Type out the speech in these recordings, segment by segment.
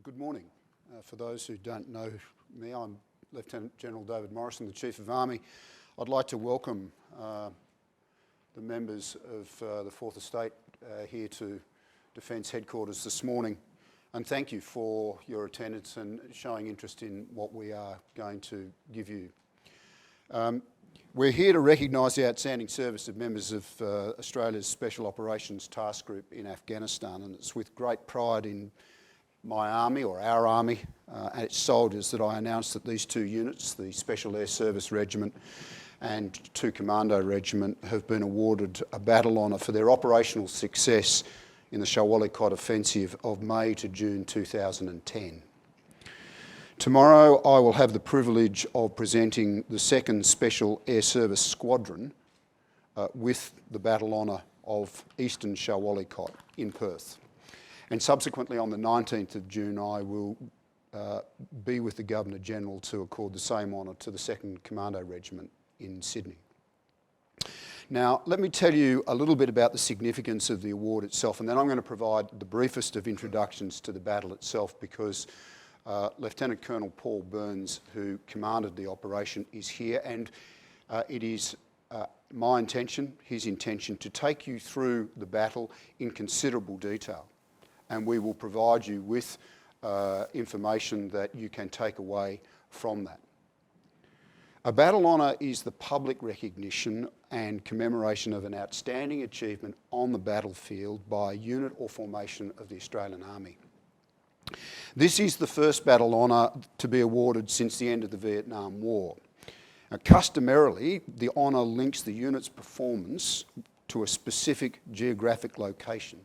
Good morning. For those who don't know me, I'm Lieutenant General David Morrison, the Chief of Army. I'd like to welcome the members of the Fourth Estate here to Defence Headquarters this morning, and thank you for your attendance and showing interest in what we are going to give you. We're here to recognise the outstanding service of members of Australia's Special Operations Task Group in Afghanistan, and it's with great pride in my army, or our army, and its soldiers, that I announce that these two units, the Special Air Service Regiment and 2 Commando Regiment, have been awarded a battle honour for their operational success in the Shah Wali Kot offensive of May to June 2010. Tomorrow I will have the privilege of presenting the 2nd Special Air Service Squadron with the battle honour of Eastern Shah Wali Kot in Perth. And subsequently on the 19th of June I will be with the Governor-General to accord the same honour to the 2nd Commando Regiment in Sydney. Now, let me tell you a little bit about the significance of the award itself, and then I'm going to provide the briefest of introductions to the battle itself, because Lieutenant Colonel Paul Burns, who commanded the operation, is here, and it is my intention, his intention, to take you through the battle in considerable detail, and we will provide you with information that you can take away from that. A battle honour is the public recognition and commemoration of an outstanding achievement on the battlefield by a unit or formation of the Australian Army. This is the first battle honour to be awarded since the end of the Vietnam War. Now, customarily, the honour links the unit's performance to a specific geographic location,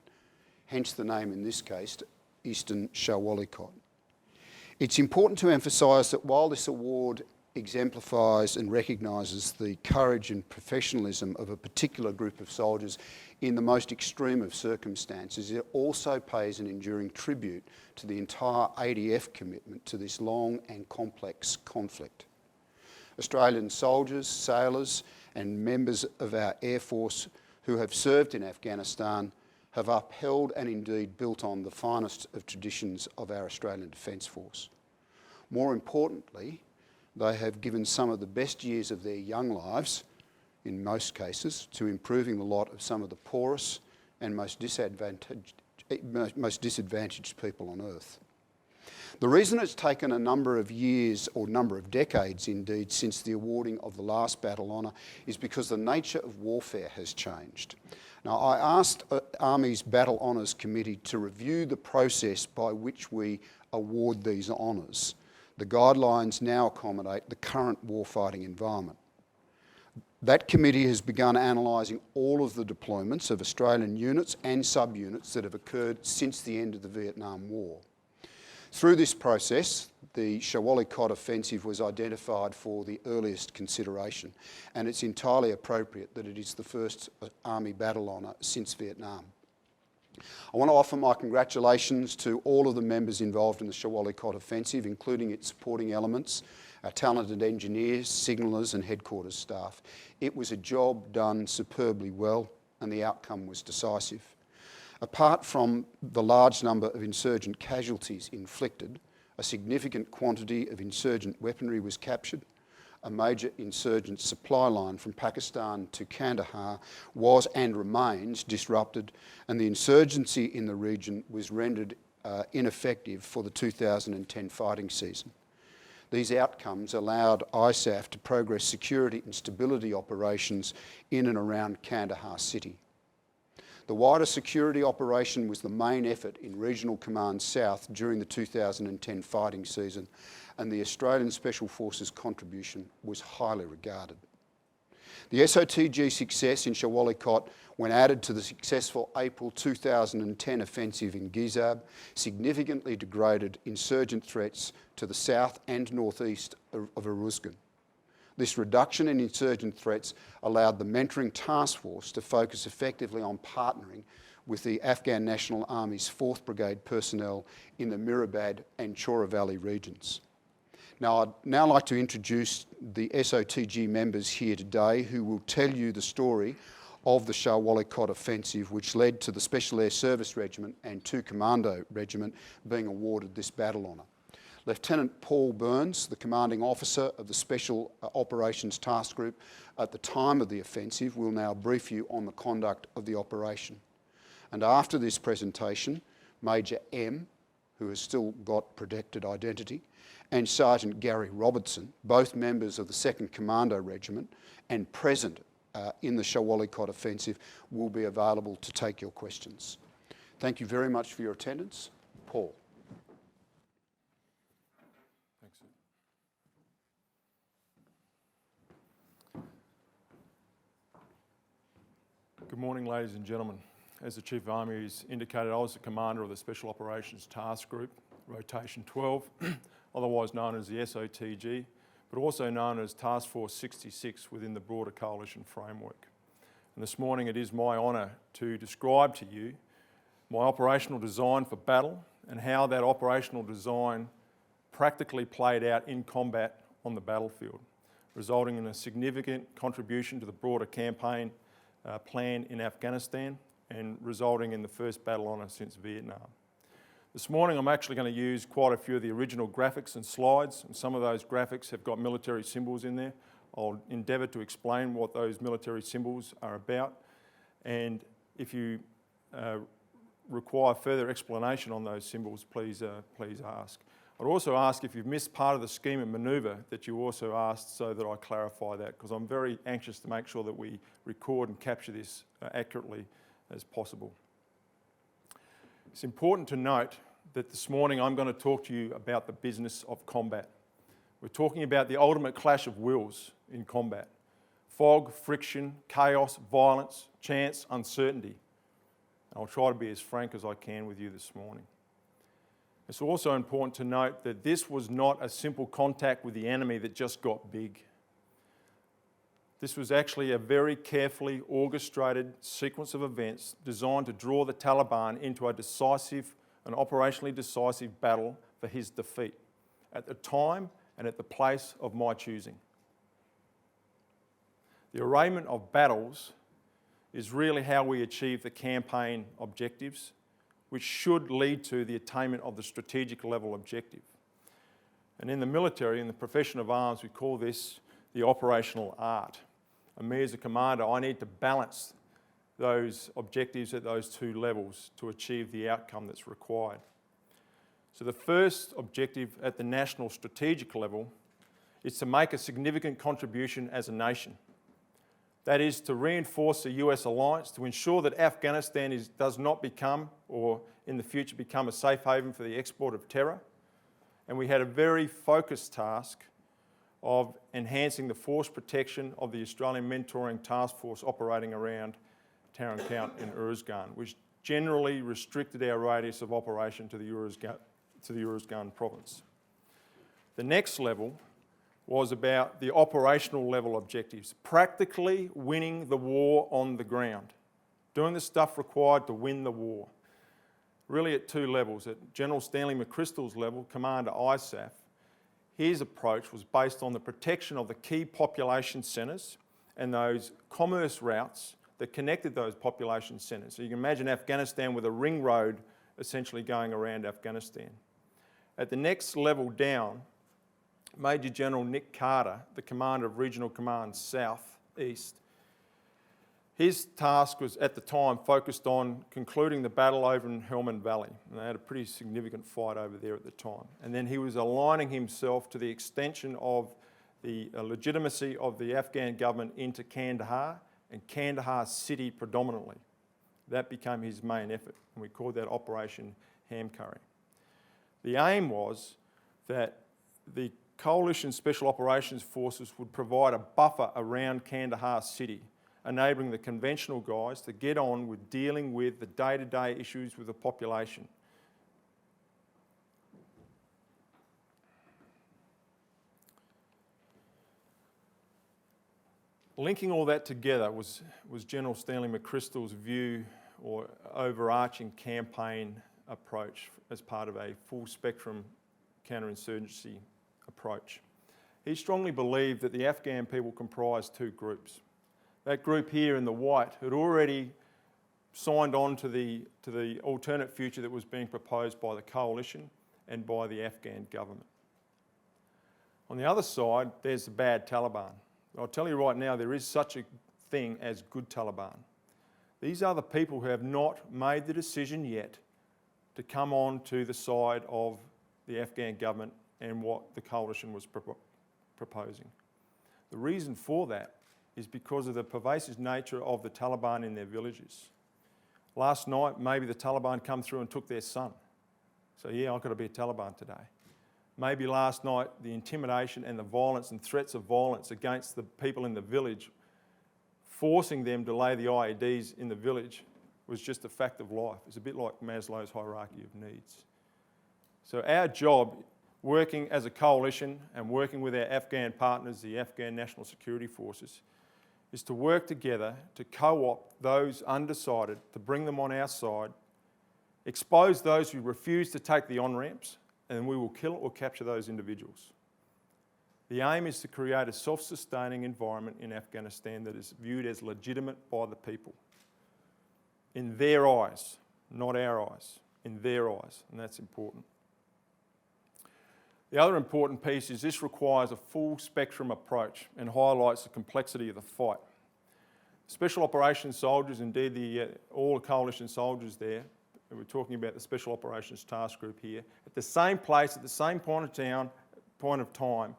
hence the name in this case, Eastern Shah Wali Kot. It's important to emphasise that while this award exemplifies and recognises the courage and professionalism of a particular group of soldiers in the most extreme of circumstances, it also pays an enduring tribute to the entire ADF commitment to this long and complex conflict. Australian soldiers, sailors and members of our Air Force who have served in Afghanistan have upheld and indeed built on the finest of traditions of our Australian Defence Force. More importantly, they have given some of the best years of their young lives, in most cases, to improving the lot of some of the poorest and most disadvantaged people on earth. The reason it's taken a number of years, or number of decades indeed, since the awarding of the last battle honour is because the nature of warfare has changed. Now, I asked Army's Battle Honours Committee to review the process by which we award these honours. The guidelines now accommodate the current warfighting environment. That committee has begun analysing all of the deployments of Australian units and subunits that have occurred since the end of the Vietnam War. Through this process, the Shah Wali Kot offensive was identified for the earliest consideration, and it's entirely appropriate that it is the first Army battle honour since Vietnam. I want to offer my congratulations to all of the members involved in the Shah Wali Kot offensive, including its supporting elements, our talented engineers, signallers and headquarters staff. It was a job done superbly well, and the outcome was decisive. Apart from the large number of insurgent casualties inflicted, a significant quantity of insurgent weaponry was captured. A major insurgent supply line from Pakistan to Kandahar was and remains disrupted, and the insurgency in the region was rendered ineffective for the 2010 fighting season. These outcomes allowed ISAF to progress security and stability operations in and around Kandahar city. The wider security operation was the main effort in Regional Command South during the 2010 fighting season, and the Australian Special Forces contribution was highly regarded. The SOTG success in Shah Wali Kot, when added to the successful April 2010 offensive in Gizab, significantly degraded insurgent threats to the south and northeast of Uruzgan. This reduction in insurgent threats allowed the mentoring task force to focus effectively on partnering with the Afghan National Army's 4th Brigade personnel in the Mirabad and Chora Valley regions. Now, I'd now like to introduce the SOTG members here today who will tell you the story of the Shah Wali Kot offensive, which led to the Special Air Service Regiment and 2 Commando Regiment being awarded this battle honour. Lieutenant Paul Burns, the commanding officer of the Special Operations Task Group at the time of the offensive, will now brief you on the conduct of the operation. And after this presentation, Major M, who has still got protected identity, and Sergeant Gary Robertson, both members of the 2nd Commando Regiment and present in the Shah Wali Kot offensive, will be available to take your questions. Thank you very much for your attendance. Paul. Thanks. Good morning, ladies and gentlemen. As the Chief of Army has indicated, I was the commander of the Special Operations Task Group, Rotation 12, otherwise known as the SOTG, but also known as Task Force 66 within the broader coalition framework. And this morning it is my honour to describe to you my operational design for battle and how that operational design practically played out in combat on the battlefield, resulting in a significant contribution to the broader campaign plan in Afghanistan and resulting in the first battle honour since Vietnam. This morning I'm actually going to use quite a few of the original graphics and slides, and some of those graphics have got military symbols in there. I'll endeavour to explain what those military symbols are about, and if you require further explanation on those symbols, please ask. I'd also ask if you've missed part of the scheme and manoeuvre that you also asked, so that I clarify that, because I'm very anxious to make sure that we record and capture this accurately as possible. It's important to note that this morning I'm going to talk to you about the business of combat. We're talking about the ultimate clash of wills in combat. Fog, friction, chaos, violence, chance, uncertainty. I'll try to be as frank as I can with you this morning. It's also important to note that this was not a simple contact with the enemy that just got big. This was actually a very carefully orchestrated sequence of events designed to draw the Taliban into a decisive, an operationally decisive battle for his defeat at the time and at the place of my choosing. The arrayment of battles is really how we achieve the campaign objectives, which should lead to the attainment of the strategic level objective. And in the military, in the profession of arms, we call this the operational art. And me as a commander, I need to balance those objectives at those 2 levels to achieve the outcome that's required. So the first objective at the national strategic level is to make a significant contribution as a nation. That is to reinforce the US alliance, to ensure that Afghanistan does not become, or in the future become, a safe haven for the export of terror. And we had a very focused task of enhancing the force protection of the Australian Mentoring Task Force operating around Tarin Kowt in Uruzgan, which generally restricted our radius of operation to the Uruzgan province. The next level was about the operational level objectives, practically winning the war on the ground, doing the stuff required to win the war. Really at 2 levels. At General Stanley McChrystal's level, Commander ISAF, his approach was based on the protection of the key population centres and those commerce routes that connected those population centres. So you can imagine Afghanistan with a ring road essentially going around Afghanistan. At the next level down, Major General Nick Carter, the commander of Regional Command South East, his task was at the time focused on concluding the battle over in Helmand Valley. And they had a pretty significant fight over there at the time. And then he was aligning himself to the extension of the legitimacy of the Afghan government into Kandahar and Kandahar city predominantly. That became his main effort, and we called that Operation Ham Curry. The aim was that the Coalition Special Operations Forces would provide a buffer around Kandahar city, enabling the conventional guys to get on with dealing with the day-to-day issues with the population. Linking all that together was General Stanley McChrystal's view or overarching campaign approach as part of a full spectrum counterinsurgency approach. He strongly believed that the Afghan people comprised 2 groups. that group here in the white, had already signed on to the alternate future that was being proposed by the coalition and by the Afghan government. On the other side, there's the bad Taliban. I'll tell you right now, there is such a thing as good Taliban. These are the people who have not made the decision yet to come on to the side of the Afghan government and what the coalition was proposing. The reason for that is because of the pervasive nature of the Taliban in their villages. Last night, maybe the Taliban come through and took their son. So yeah, I've got to be a Taliban today. Maybe last night, the intimidation and the violence and threats of violence against the people in the village, forcing them to lay the IEDs in the village, was just a fact of life. It's a bit like Maslow's hierarchy of needs. So our job, working as a coalition and working with our Afghan partners, the Afghan National Security Forces, is to work together to co-opt those undecided, to bring them on our side, expose those who refuse to take the on-ramps, and we will kill or capture those individuals. The aim is to create a self-sustaining environment in Afghanistan that is viewed as legitimate by the people. In their eyes, not our eyes, in their eyes, and that's important. The other important piece is this requires a full spectrum approach and highlights the complexity of the fight. Special Operations soldiers, indeed all the coalition soldiers there, and we're talking about the Special Operations Task Group here, at the same place, at the same point of time,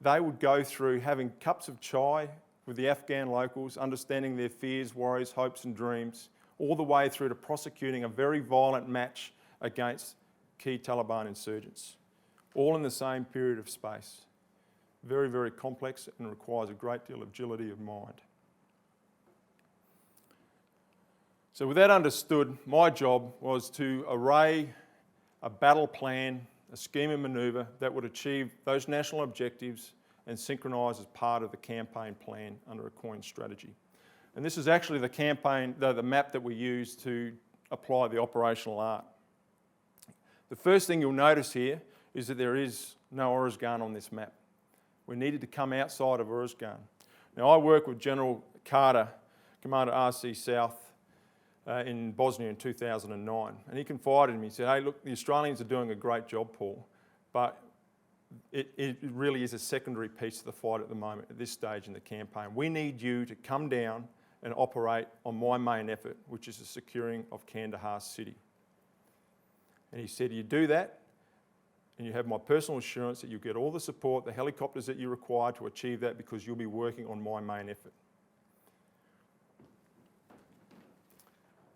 they would go through having cups of chai with the Afghan locals, understanding their fears, worries, hopes and dreams, all the way through to prosecuting a very violent match against key Taliban insurgents, all in the same period of space. Very, very complex and requires a great deal of agility of mind. So with that understood, my job was to array a battle plan, a scheme of manoeuvre that would achieve those national objectives and synchronise as part of the campaign plan under a COIN strategy. And this is actually the campaign, the map that we use to apply the operational art. The first thing you'll notice here is that there is no Uruzgan on this map. We needed to come outside of Uruzgan. Now I worked with General Carter, Commander RC South, in Bosnia in 2009, and he confided in me, he said, hey look, the Australians are doing a great job, Paul, but it really is a secondary piece of the fight at the moment, at this stage in the campaign. We need you to come down and operate on my main effort, which is the securing of Kandahar city. And he said, you do that, and you have my personal assurance that you'll get all the support, the helicopters that you require to achieve that, because you'll be working on my main effort.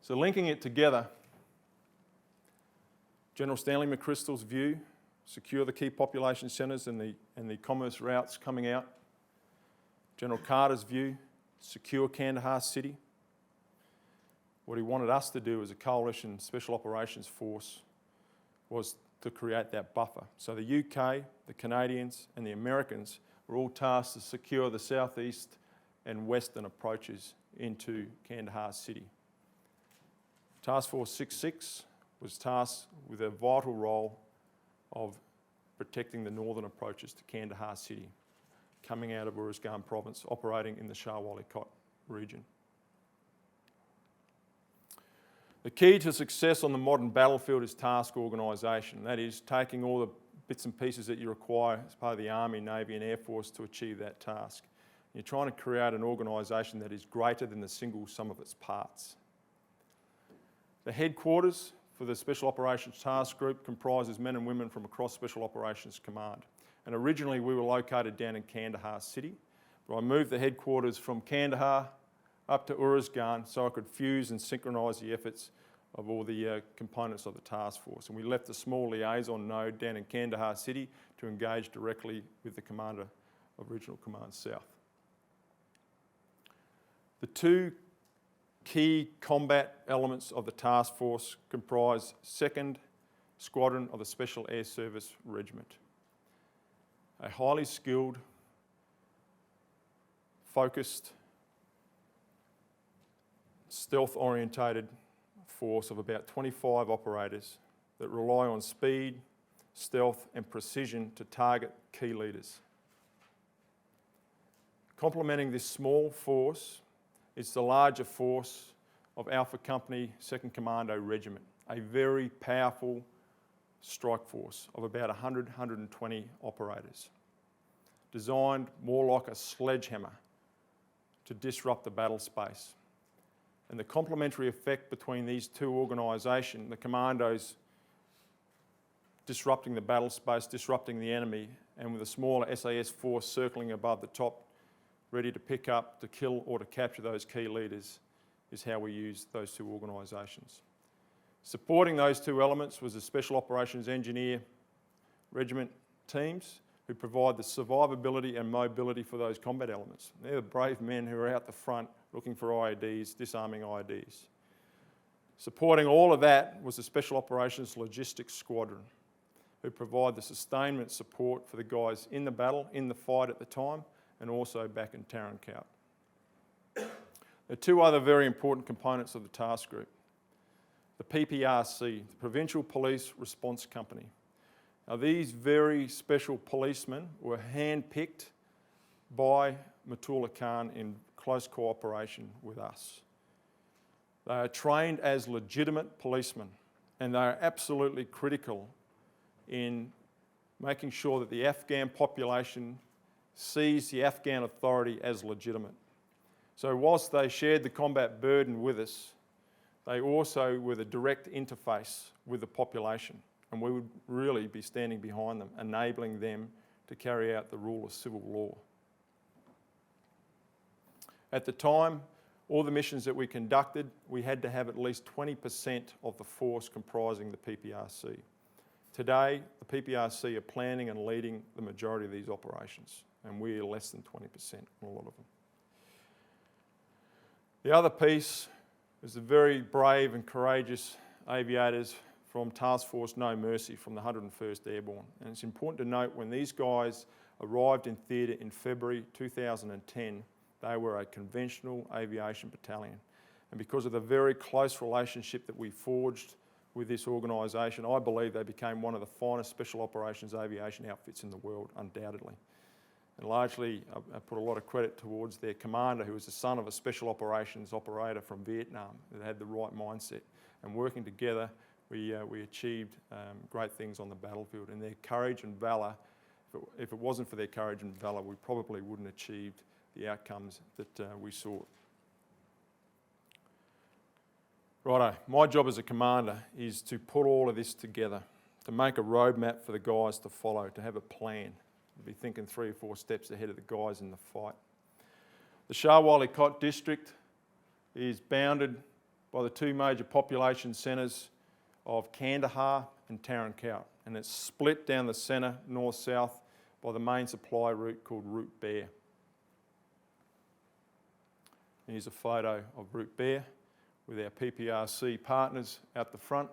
So linking it together, General Stanley McChrystal's view, secure the key population centres and the commerce routes coming out. General Carter's view, secure Kandahar city. What he wanted us to do as a coalition special operations force was to create that buffer. So the UK, the Canadians and the Americans were all tasked to secure the southeast and western approaches into Kandahar city. Task Force 66 was tasked with a vital role of protecting the northern approaches to Kandahar city, coming out of Uruzgan province, operating in the Shah Wali Kot region. The key to success on the modern battlefield is task organisation. That is, taking all the bits and pieces that you require as part of the Army, Navy and Air Force to achieve that task. You're trying to create an organisation that is greater than the single sum of its parts. The headquarters for the Special Operations Task Group comprises men and women from across Special Operations Command. And originally we were located down in Kandahar city, but I moved the headquarters from Kandahar up to Uruzgan so I could fuse and synchronise the efforts of all the components of the task force. And we left a small liaison node down in Kandahar city to engage directly with the commander of Regional Command South. The two key combat elements of the task force comprise 2nd Squadron of the Special Air Service Regiment, a highly skilled, focused, stealth-orientated force of about 25 operators that rely on speed, stealth and precision to target key leaders. Complementing this small force It's the larger force of Alpha Company 2nd Commando Regiment, a very powerful strike force of about 100, 120 operators, designed more like a sledgehammer to disrupt the battle space. And the complementary effect between these two organisations, the Commandos disrupting the battle space, disrupting the enemy, and with a smaller SAS force circling above the top, ready to pick up, to kill or to capture those key leaders, is how we use those two organisations. Supporting those two elements was the Special Operations Engineer Regiment teams who provide the survivability and mobility for those combat elements. They're the brave men who are out the front looking for IEDs, disarming IEDs. Supporting all of that was the Special Operations Logistics Squadron, who provide the sustainment support for the guys in the battle, in the fight at the time, and also back in Tarankout. There are two other very important components of the task group. The PPRC, the Provincial Police Response Company. Now, these very special policemen were handpicked by Matullah Khan in close cooperation with us. They are trained as legitimate policemen, and they are absolutely critical in making sure that the Afghan population sees the Afghan authority as legitimate. So whilst they shared the combat burden with us, they also were the direct interface with the population, and we would really be standing behind them, enabling them to carry out the rule of civil law. At the time, all the missions that we conducted, we had to have at least 20% of the force comprising the PPRC. Today, the PPRC are planning and leading the majority of these operations, and we are less than 20% on a lot of them. The other piece is the very brave and courageous aviators from Task Force No Mercy from the 101st Airborne. And it's important to note when these guys arrived in theatre in February 2010, they were a conventional aviation battalion. And because of the very close relationship that we forged with this organisation, I believe they became one of the finest special operations aviation outfits in the world, undoubtedly. And largely, I put a lot of credit towards their commander, who was the son of a special operations operator from Vietnam, that had the right mindset. And working together, we achieved great things on the battlefield. And their courage and valour, if it wasn't for their courage and valour, we probably wouldn't have achieved the outcomes that we sought. Righto, my job as a commander is to put all of this together, to make a roadmap for the guys to follow, to have a plan, to be thinking 3 or 4 steps ahead of the guys in the fight. The Shah Wali Kot district is bounded by the 2 major population centres of Kandahar and Tarankout, and it's split down the centre, north-south, by the main supply route called Route Bear. Here's a photo of Route Bear with our PPRC partners out the front,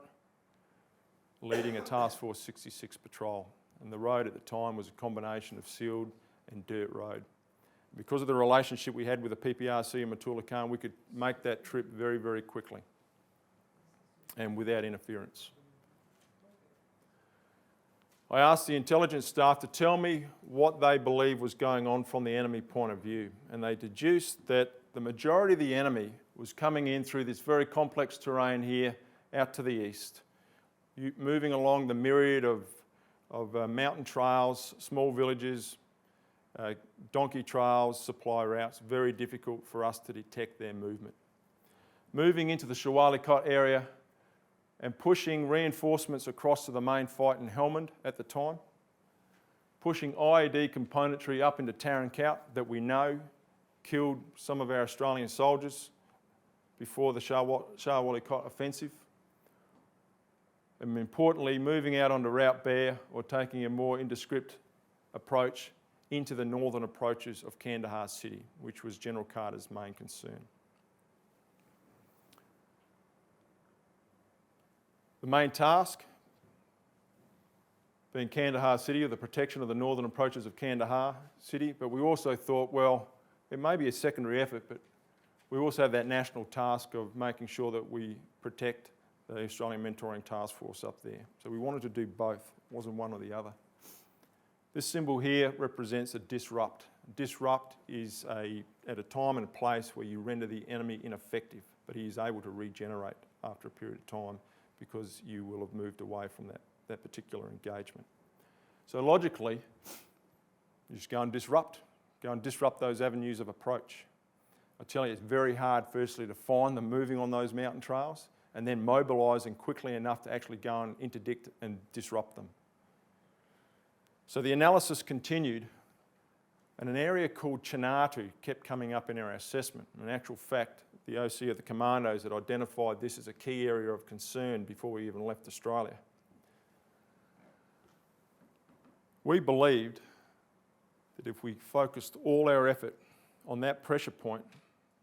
leading a Task Force 66 patrol. And the road at the time was a combination of sealed and dirt road. Because of the relationship we had with the PPRC and Matullah Khan, we could make that trip very, very quickly and without interference. I asked the intelligence staff to tell me what they believed was going on from the enemy point of view, and they deduced that the majority of the enemy was coming in through this very complex terrain here out to the east, moving along the myriad of mountain trails, small villages, donkey trails, supply routes, very difficult for us to detect their movement. Moving into the Shah Wali Kot area and pushing reinforcements across to the main fight in Helmand at the time, pushing IED componentry up into Tarankout that we know killed some of our Australian soldiers before the Shah Wali Kot offensive. And importantly, moving out onto Route Bear or taking a more indescript approach into the northern approaches of Kandahar city, which was General Carter's main concern. The main task being Kandahar city, or the protection of the northern approaches of Kandahar city, but we also thought, well, it may be a secondary effort, but we also have that national task of making sure that we protect the Australian Mentoring Task Force up there. So we wanted to do both, it wasn't one or the other. This symbol here represents a disrupt, Disrupt is at a time and a place where you render the enemy ineffective, but he is able to regenerate after a period of time because you will have moved away from that particular engagement. So logically, you just go and disrupt those avenues of approach. I tell you, it's very hard, firstly, to find them moving on those mountain trails and then mobilising quickly enough to actually go and interdict and disrupt them. So the analysis continued, and an area called Chinatu kept coming up in our assessment. In actual fact, the OC of the Commandos had identified this as a key area of concern before we even left Australia. We believed that if we focused all our effort on that pressure point,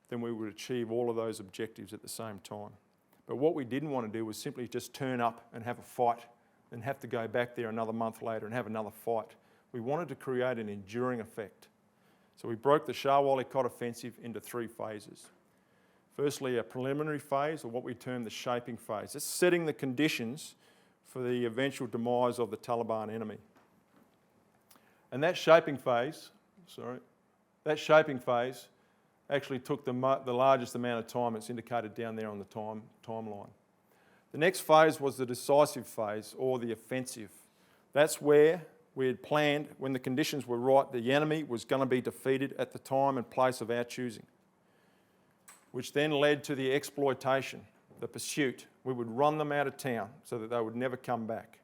then we would achieve all of those objectives at the same time. But what we didn't want to do was simply just turn up and have a fight and have to go back there another month later and have another fight. We wanted to create an enduring effect. So we broke the Shah Wali Kot offensive into 3 phases. Firstly, a preliminary phase, or what we term the shaping phase. It's setting the conditions for the eventual demise of the Taliban enemy. And that shaping phase actually took the largest amount of time. It's indicated down there on the timeline. The next phase was the decisive phase, or the offensive. That's where we had planned, when the conditions were right, the enemy was going to be defeated at the time and place of our choosing, which then led to the exploitation, the pursuit. We would run them out of town so that they would never come back.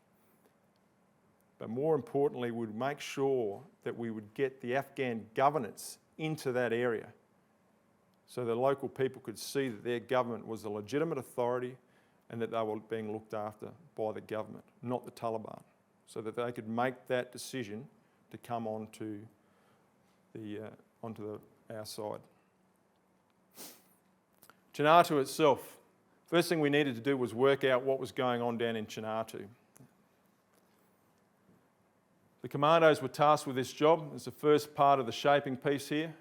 But more importantly, we'd make sure that we would get the Afghan governance into that area so the local people could see that their government was a legitimate authority and that they were being looked after by the government, not the Taliban, so that they could make that decision to come onto our side. Chinatu itself, first thing we needed to do was work out what was going on down in Chinatu. The Commandos were tasked with this job. It's the first part of the shaping piece here,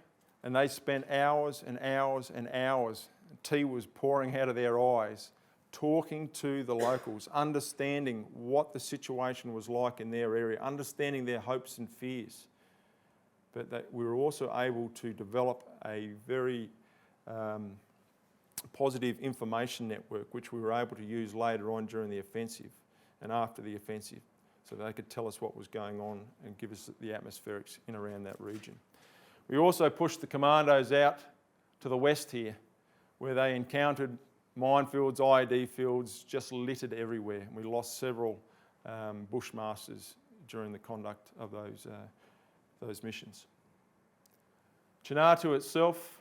and they spent hours and hours and hours. Tea was pouring out of their eyes, talking to the locals, understanding what the situation was like in their area, understanding their hopes and fears. But that we were also able to develop a very positive information network, which we were able to use later on during the offensive and after the offensive, so they could tell us what was going on and give us the atmospherics in around that region. We also pushed the Commandos out to the west here, where they encountered minefields, IED fields, just littered everywhere. We lost several bushmasters during the conduct of those missions. Chinatu itself,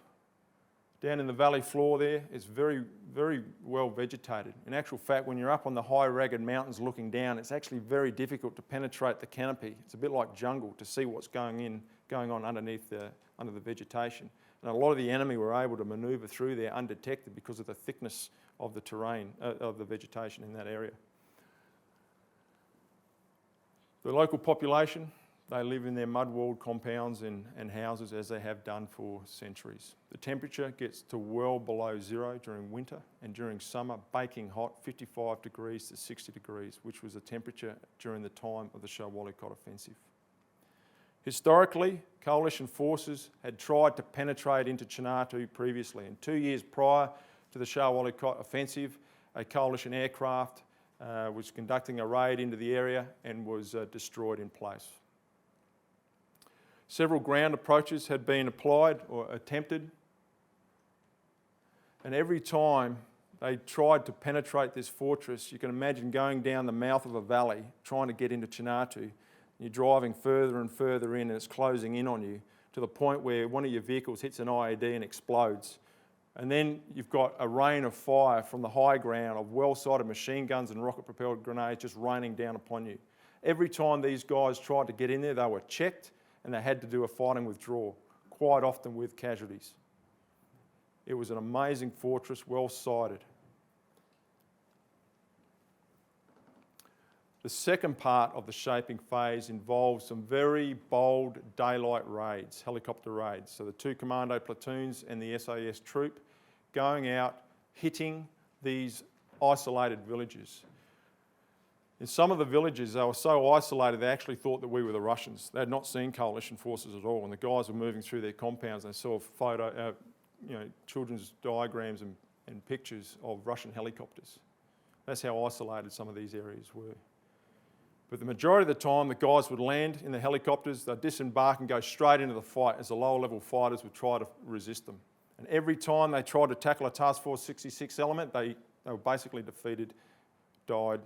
down in the valley floor there, is very, very well vegetated. In actual fact, when you're up on the high, ragged mountains looking down, it's actually very difficult to penetrate the canopy. It's a bit like jungle to see what's going on underneath under the vegetation. And a lot of the enemy were able to manoeuvre through there undetected because of the thickness of the terrain, of the vegetation in that area. The local population, they live in their mud-walled compounds and houses as they have done for centuries. The temperature gets to well below 0 during winter, and during summer, baking hot, 55 degrees to 60 degrees, which was the temperature during the time of the Shah Wali Kot offensive. Historically, coalition forces had tried to penetrate into Chinatu previously, and 2 years prior to the Shah Wali Kot offensive, a coalition aircraft was conducting a raid into the area and was destroyed in place. Several ground approaches had been applied or attempted, and every time they tried to penetrate this fortress, you can imagine going down the mouth of a valley trying to get into Chinatu. You're driving further and further in and it's closing in on you to the point where one of your vehicles hits an IED and explodes. And then you've got a rain of fire from the high ground of well-sighted machine guns and rocket-propelled grenades just raining down upon you. Every time these guys tried to get in there, they were checked and they had to do a fighting withdrawal, quite often with casualties. It was an amazing fortress, well-sighted. The second part of the shaping phase involves some very bold daylight raids, helicopter raids. So the 2 Commando platoons and the SAS troop going out, hitting these isolated villages. In some of the villages, they were so isolated they actually thought that we were the Russians. They had not seen coalition forces at all, and the guys were moving through their compounds. They saw children's diagrams and pictures of Russian helicopters. That's how isolated some of these areas were. But the majority of the time, the guys would land in the helicopters, they'd disembark and go straight into the fight as the lower level fighters would try to resist them. And every time they tried to tackle a Task Force 66 element, they were basically defeated, died,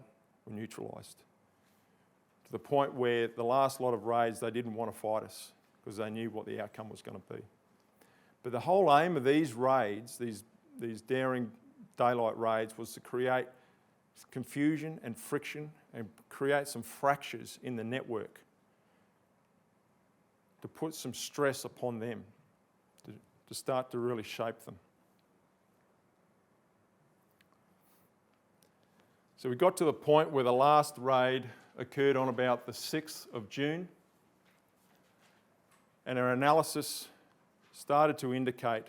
or neutralised. To the point where the last lot of raids, they didn't want to fight us because they knew what the outcome was going to be. But the whole aim of these raids, these daring daylight raids, was to create confusion and friction and create some fractures in the network, to put some stress upon them, to start to really shape them. So we got to the point where the last raid occurred on about the 6th of June, and our analysis started to indicate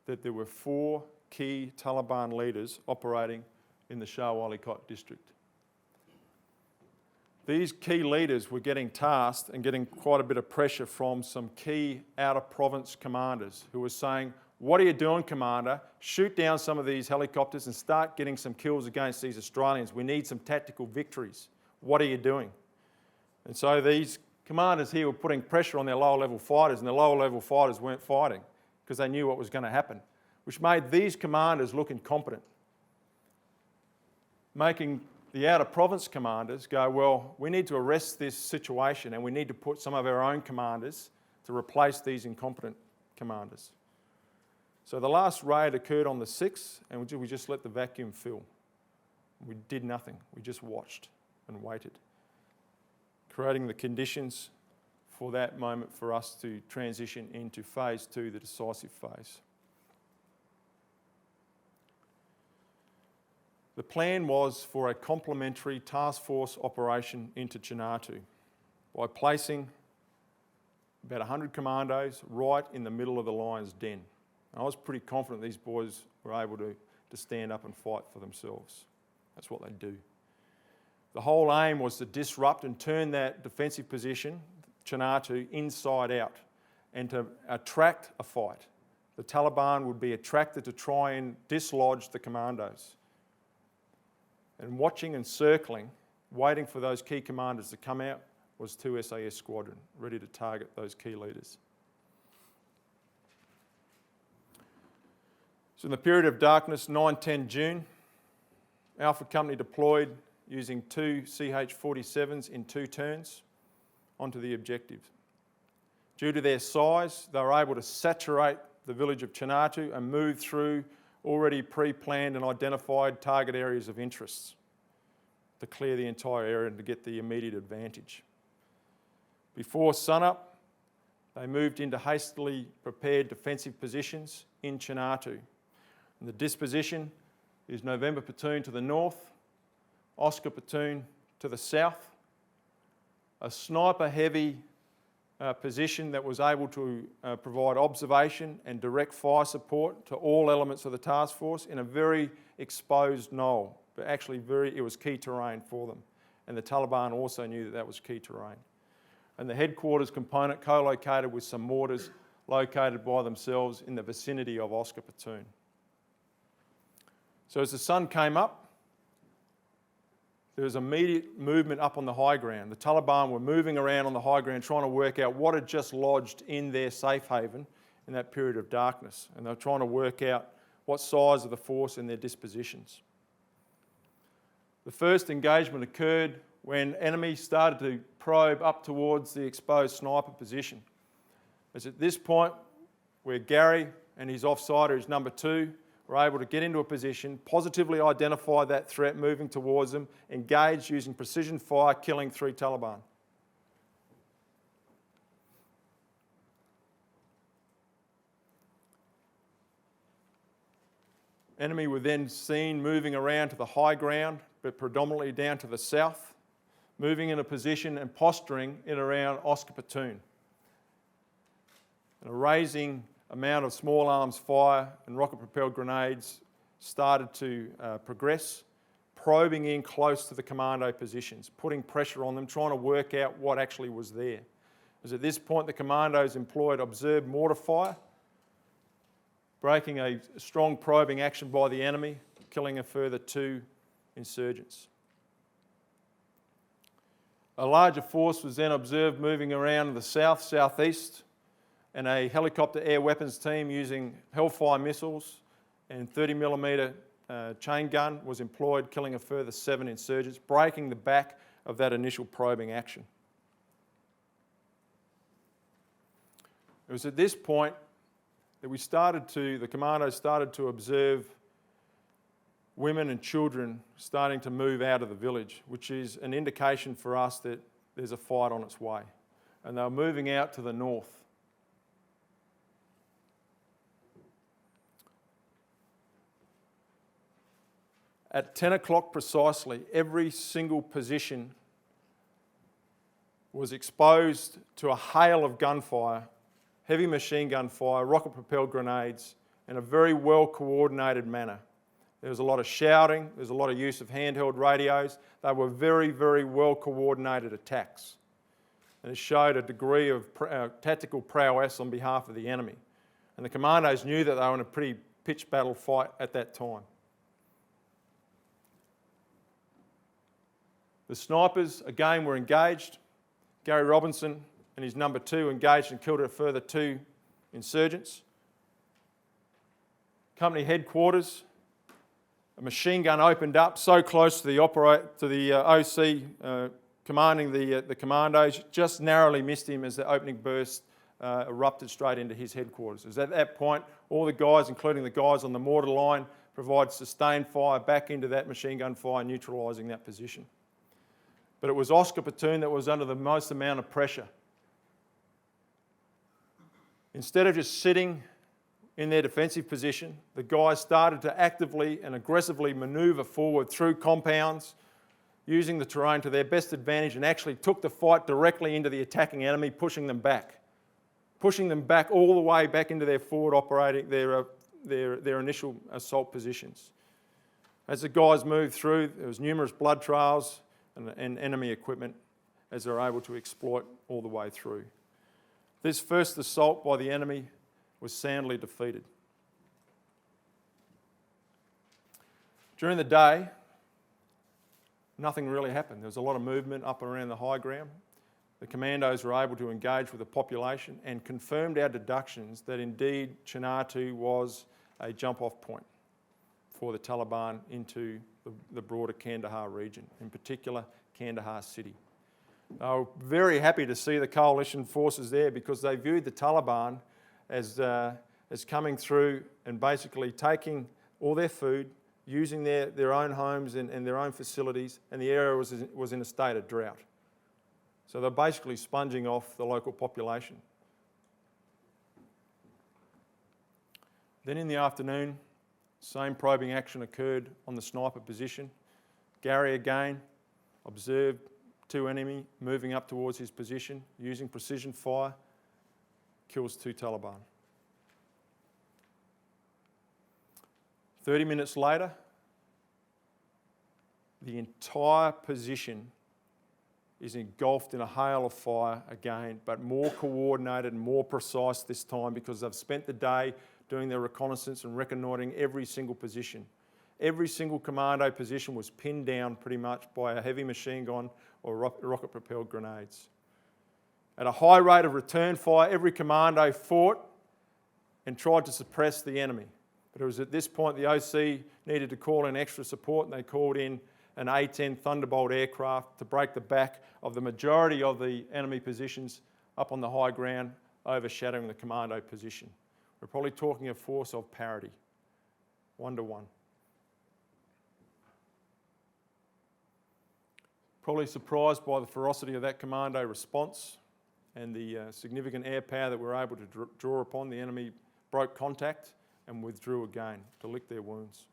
that there were 4 key Taliban leaders operating in the Shah Wali Kot district. These key leaders were getting tasked and getting quite a bit of pressure from some key out-of-province commanders who were saying, "What are you doing, Commander? Shoot down some of these helicopters and start getting some kills against these Australians. We need some tactical victories. What are you doing?" And so these commanders here were putting pressure on their lower-level fighters, and the lower-level fighters weren't fighting because they knew what was going to happen, which made these commanders look incompetent, making the out-of-province commanders go, "Well, we need to arrest this situation and we need to put some of our own commanders to replace these incompetent commanders." So the last raid occurred on the 6th, and we just let the vacuum fill. We did nothing. We just watched and waited, creating the conditions for that moment for us to transition into phase 2, the decisive phase. The plan was for a complementary task force operation into Chinatu by placing about 100 commandos right in the middle of the lion's den. I was pretty confident these boys were able to stand up and fight for themselves. That's what they do. The whole aim was to disrupt and turn that defensive position, Chinatu, inside out and to attract a fight. The Taliban would be attracted to try and dislodge the commandos. And watching and circling, waiting for those key commanders to come out, was 2 SAS Squadron, ready to target those key leaders. So in the period of darkness, 9-10 June, Alpha Company deployed using 2 CH-47s in 2 turns onto the objective. Due to their size, they were able to saturate the village of Chinatu and move through already pre-planned and identified target areas of interest to clear the entire area and to get the immediate advantage. Before sunup, they moved into hastily prepared defensive positions in Chinatu. And the disposition is November platoon to the north, Oscar platoon to the south, a sniper-heavy position that was able to provide observation and direct fire support to all elements of the task force in a very exposed knoll, but actually it was key terrain for them. And the Taliban also knew that that was key terrain. And the headquarters component co-located with some mortars located by themselves in the vicinity of Oscar platoon. So as the sun came up, there was immediate movement up on the high ground. The Taliban were moving around on the high ground trying to work out what had just lodged in their safe haven in that period of darkness. And they were trying to work out what size of the force and their dispositions. The first engagement occurred when enemies started to probe up towards the exposed sniper position. It's at this point where Gary and his offsider, who's number 2, were able to get into a position, positively identify that threat moving towards them, engage using precision fire, killing 3 Taliban. Enemy were then seen moving around to the high ground, but predominantly down to the south, moving in a position and posturing in around Oscar platoon. And a raising amount of small arms fire and rocket-propelled grenades started to progress, probing in close to the commando positions, putting pressure on them, trying to work out what actually was there. It was at this point the commandos employed observed mortar fire, breaking a strong probing action by the enemy, killing a further 2 insurgents. A larger force was then observed moving around the south-southeast, and a helicopter air weapons team using Hellfire missiles and 30mm chain gun was employed, killing a further 7 insurgents, breaking the back of that initial probing action. It was at this point that the commandos started to observe women and children starting to move out of the village, which is an indication for us that there's a fight on its way. And they were moving out to the north. At 10 o'clock precisely, every single position was exposed to a hail of gunfire, heavy machine gun fire, rocket-propelled grenades, in a very well-coordinated manner. There was a lot of shouting, there was a lot of use of handheld radios. They were very, very well-coordinated attacks. And it showed a degree of tactical prowess on behalf of the enemy. And the commandos knew that they were in a pretty pitched battle fight at that time. The snipers, again, were engaged. Gary Robinson and his number 2 engaged and killed a further 2 insurgents. Company headquarters, a machine gun opened up so close to the OC commanding the commandos, just narrowly missed him as the opening burst erupted straight into his headquarters. It was at that point, all the guys, including the guys on the mortar line, provided sustained fire back into that machine gun fire, neutralising that position. But it was Oscar Platoon that was under the most amount of pressure. Instead of just sitting in their defensive position, the guys started to actively and aggressively manoeuvre forward through compounds, using the terrain to their best advantage, and actually took the fight directly into the attacking enemy, pushing them back all the way back into their forward operating, their initial assault positions. As the guys moved through, there was numerous blood trails and enemy equipment as they were able to exploit all the way through. This first assault by the enemy was soundly defeated. During the day, nothing really happened. There was a lot of movement up and around the high ground. The commandos were able to engage with the population and confirmed our deductions that indeed Chinatu was a jump-off point for the Taliban into the broader Kandahar region, in particular Kandahar city. They were very happy to see the coalition forces there because they viewed the Taliban as coming through and basically taking all their food, using their own homes and their own facilities, and the area was in a state of drought. So they're basically sponging off the local population. Then in the afternoon, same probing action occurred on the sniper position. Gary again observed 2 enemy moving up towards his position, using precision fire, kills 2 Taliban. 30 minutes later, the entire position is engulfed in a hail of fire again, but more coordinated and more precise this time because they've spent the day doing their reconnaissance and reconnoitring every single position. Every single commando position was pinned down pretty much by a heavy machine gun or rocket-propelled grenades. At a high rate of return fire, every commando fought and tried to suppress the enemy. But it was at this point the OC needed to call in extra support, and they called in an A-10 Thunderbolt aircraft to break the back of the majority of the enemy positions up on the high ground, overshadowing the commando position. We're probably talking a force of parity, 1-to-1. Probably surprised by the ferocity of that commando response and the significant air power that we were able to draw upon. The enemy broke contact and withdrew again to lick their wounds.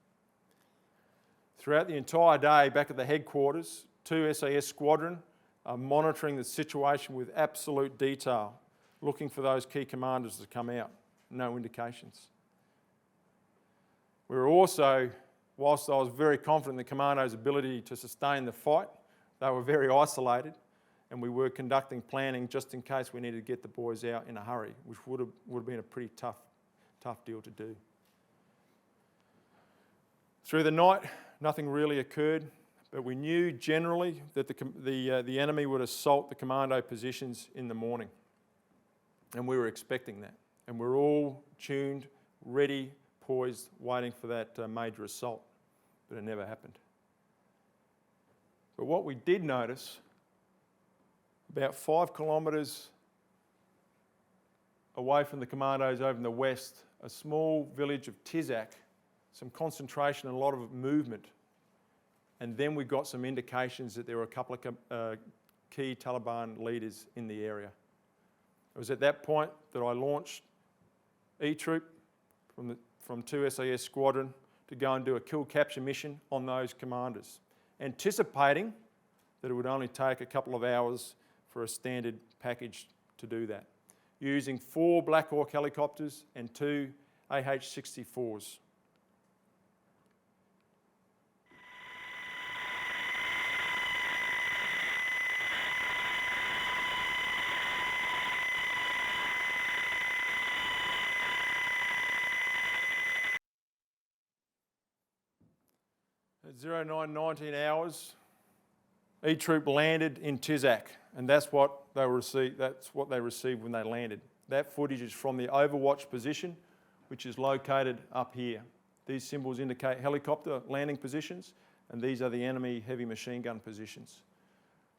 Throughout the entire day, back at the headquarters, 2 SAS Squadron are monitoring the situation with absolute detail, looking for those key commanders to come out. No indications. We were also whilst I was very confident in the Commando's ability to sustain the fight, they were very isolated, and we were conducting planning just in case we needed to get the boys out in a hurry, which would have been a pretty tough deal to do. Through the night, nothing really occurred, but we knew generally that the enemy would assault the Commando positions in the morning, and we were expecting that. And we're all tuned, ready, poised, waiting for that major assault, but it never happened. But what we did notice, about 5 kilometres away from the Commandos over in the west, a small village of Tizak, some concentration and a lot of movement. And then we got some indications that there were a couple of key Taliban leaders in the area. It was at that point that I launched E-Troop from 2 SAS Squadron to go and do a kill-capture mission on those commanders, anticipating that it would only take a couple of hours for a standard package to do that, using 4 Black Hawk helicopters and 2 AH-64s. At 09:19 hours, E-Troop landed in Tizak, and that's what they received when they landed. That footage is from the Overwatch position, which is located up here. These symbols indicate helicopter landing positions, and these are the enemy heavy machine gun positions.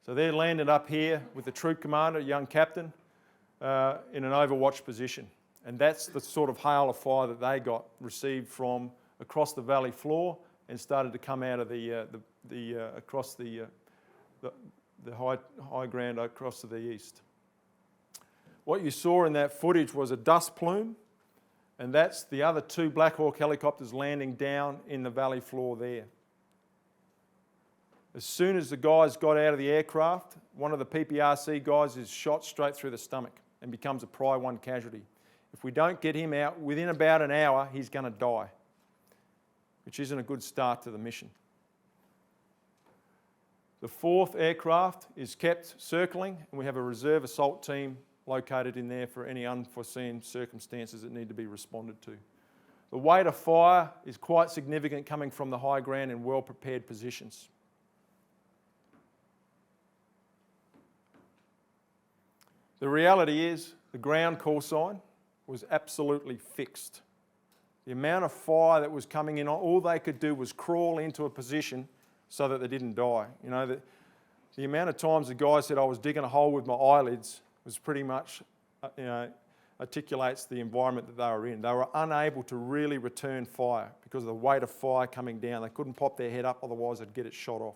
So they're landed up here with the troop commander, young captain, in an Overwatch position. And that's the sort of hail of fire that they received from across the valley floor and started to come out of across the high ground across to the east. What you saw in that footage was a dust plume, and that's the other 2 Black Hawk helicopters landing down in the valley floor there. As soon as the guys got out of the aircraft, one of the PPRC guys is shot straight through the stomach and becomes a Pri 1 casualty. If we don't get him out within about an hour, he's going to die, which isn't a good start to the mission. The 4th aircraft is kept circling, and we have a reserve assault team located in there for any unforeseen circumstances that need to be responded to. The weight of fire is quite significant coming from the high ground in well-prepared positions. The reality is the ground call sign was absolutely fixed. The amount of fire that was coming in, all they could do was crawl into a position so that they didn't die. You know, the amount of times the guy said I was digging a hole with my eyelids was pretty much, articulates the environment that they were in. They were unable to really return fire because of the weight of fire coming down. They couldn't pop their head up, otherwise they'd get it shot off.